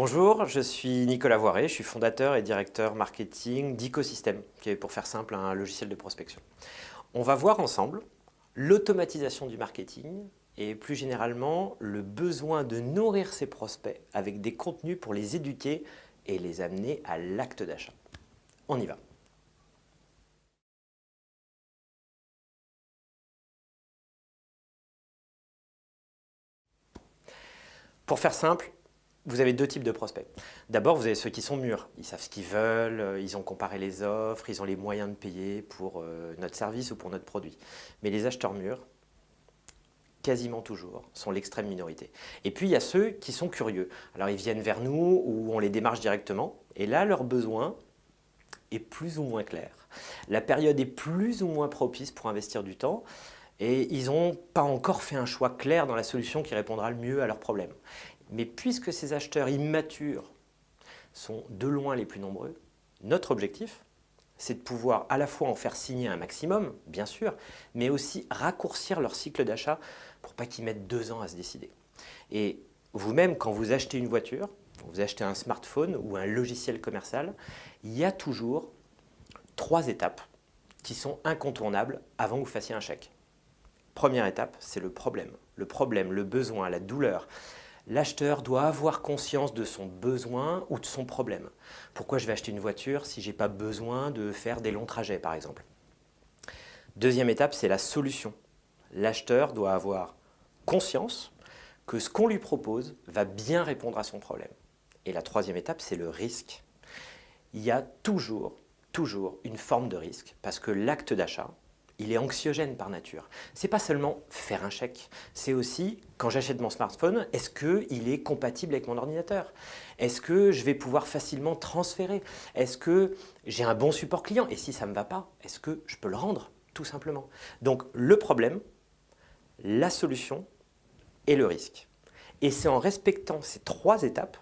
Bonjour, je suis Nicolas Voiré, je suis fondateur et directeur marketing d'Ecosystem, qui est pour faire simple un logiciel de prospection. On va voir ensemble l'automatisation du marketing et plus généralement le besoin de nourrir ses prospects avec des contenus pour les éduquer et les amener à l'acte d'achat. On y va. Pour faire simple, vous avez deux types de prospects. D'abord, vous avez ceux qui sont mûrs. Ils savent ce qu'ils veulent, ils ont comparé les offres, ils ont les moyens de payer pour notre service ou pour notre produit. Mais les acheteurs mûrs, quasiment toujours, sont l'extrême minorité. Et puis, il y a ceux qui sont curieux. Alors, ils viennent vers nous ou on les démarche directement. Et là, leur besoin est plus ou moins clair. La période est plus ou moins propice pour investir du temps. Et ils n'ont pas encore fait un choix clair dans la solution qui répondra le mieux à leurs problèmes. Mais puisque ces acheteurs immatures sont de loin les plus nombreux, notre objectif, c'est de pouvoir à la fois en faire signer un maximum, bien sûr, mais aussi raccourcir leur cycle d'achat pour pas qu'ils mettent 2 ans à se décider. Et vous-même, quand vous achetez une voiture, vous achetez un smartphone ou un logiciel commercial, il y a toujours 3 étapes qui sont incontournables avant que vous fassiez un chèque. Première étape, c'est le problème. Le problème, le besoin, la douleur. L'acheteur doit avoir conscience de son besoin ou de son problème. Pourquoi je vais acheter une voiture si je n'ai pas besoin de faire des longs trajets, par exemple? Deuxième étape, c'est la solution. L'acheteur doit avoir conscience que ce qu'on lui propose va bien répondre à son problème. Et la troisième étape, c'est le risque. Il y a toujours une forme de risque parce que l'acte d'achat, il est anxiogène par nature. Ce n'est pas seulement faire un chèque, c'est aussi, quand j'achète mon smartphone, est-ce qu'il est compatible avec mon ordinateur? Est-ce que je vais pouvoir facilement transférer? Est-ce que j'ai un bon support client? Et si ça ne me va pas, est-ce que je peux le rendre, tout simplement? Donc le problème, la solution et le risque. Et c'est en respectant ces 3 étapes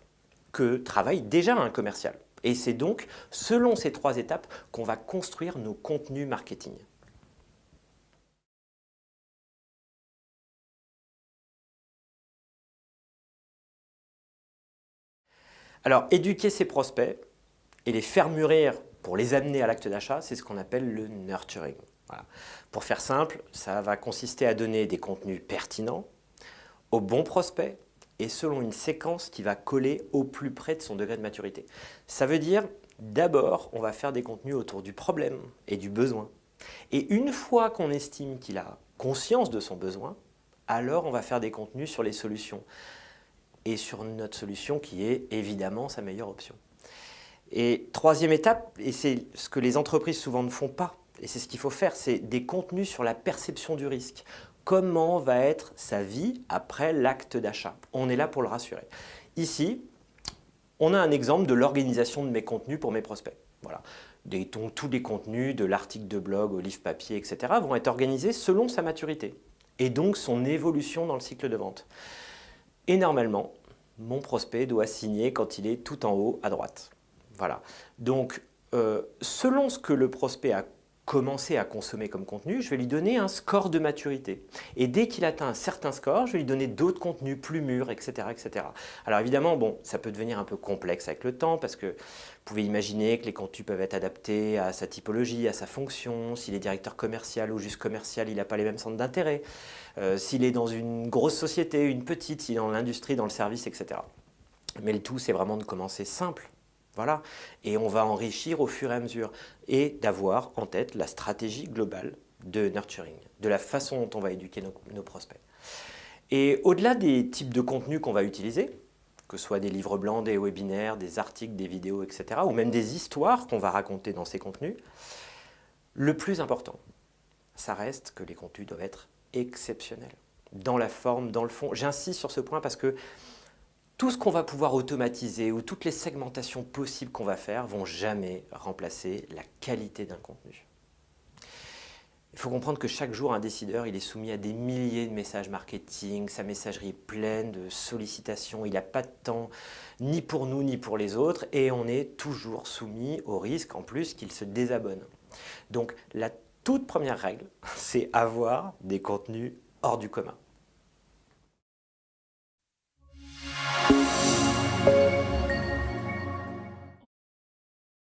que travaille déjà un commercial. Et c'est donc selon ces 3 étapes qu'on va construire nos contenus marketing. Alors, éduquer ses prospects et les faire mûrir pour les amener à l'acte d'achat, c'est ce qu'on appelle le nurturing. Voilà. Pour faire simple, ça va consister à donner des contenus pertinents aux bons prospects et selon une séquence qui va coller au plus près de son degré de maturité. Ça veut dire, d'abord, on va faire des contenus autour du problème et du besoin. Et une fois qu'on estime qu'il a conscience de son besoin, alors on va faire des contenus sur les solutions et sur notre solution qui est évidemment sa meilleure option. Et troisième étape, et c'est ce que les entreprises souvent ne font pas, et c'est ce qu'il faut faire, c'est des contenus sur la perception du risque. Comment va être sa vie après l'acte d'achat? On est là pour le rassurer. Ici, on a un exemple de l'organisation de mes contenus pour mes prospects. Voilà. Tous les contenus, de l'article de blog au livre papier, etc., vont être organisés selon sa maturité et donc son évolution dans le cycle de vente. Et normalement, mon prospect doit signer quand il est tout en haut à droite. Voilà. Donc, selon ce que le prospect a commencé à consommer comme contenu, je vais lui donner un score de maturité. Et dès qu'il atteint un certain score, je vais lui donner d'autres contenus plus mûrs, etc., etc. Alors évidemment, bon, ça peut devenir un peu complexe avec le temps parce que vous pouvez imaginer que les contenus peuvent être adaptés à sa typologie, à sa fonction, s'il est directeur commercial ou juste commercial, il n'a pas les mêmes centres d'intérêt, s'il est dans une grosse société, une petite, s'il est dans l'industrie, dans le service, etc. Mais le tout, c'est vraiment de commencer simple. Voilà, et on va enrichir au fur et à mesure et d'avoir en tête la stratégie globale de nurturing, de la façon dont on va éduquer nos prospects. Et au-delà des types de contenus qu'on va utiliser, que ce soit des livres blancs, des webinaires, des articles, des vidéos, etc., ou même des histoires qu'on va raconter dans ces contenus, le plus important, ça reste que les contenus doivent être exceptionnels, dans la forme, dans le fond. J'insiste sur ce point parce que tout ce qu'on va pouvoir automatiser ou toutes les segmentations possibles qu'on va faire vont jamais remplacer la qualité d'un contenu. Il faut comprendre que chaque jour, un décideur, il est soumis à des milliers de messages marketing, sa messagerie est pleine de sollicitations, il n'a pas de temps ni pour nous ni pour les autres et on est toujours soumis au risque en plus qu'il se désabonne. Donc la toute première règle, c'est avoir des contenus hors du commun.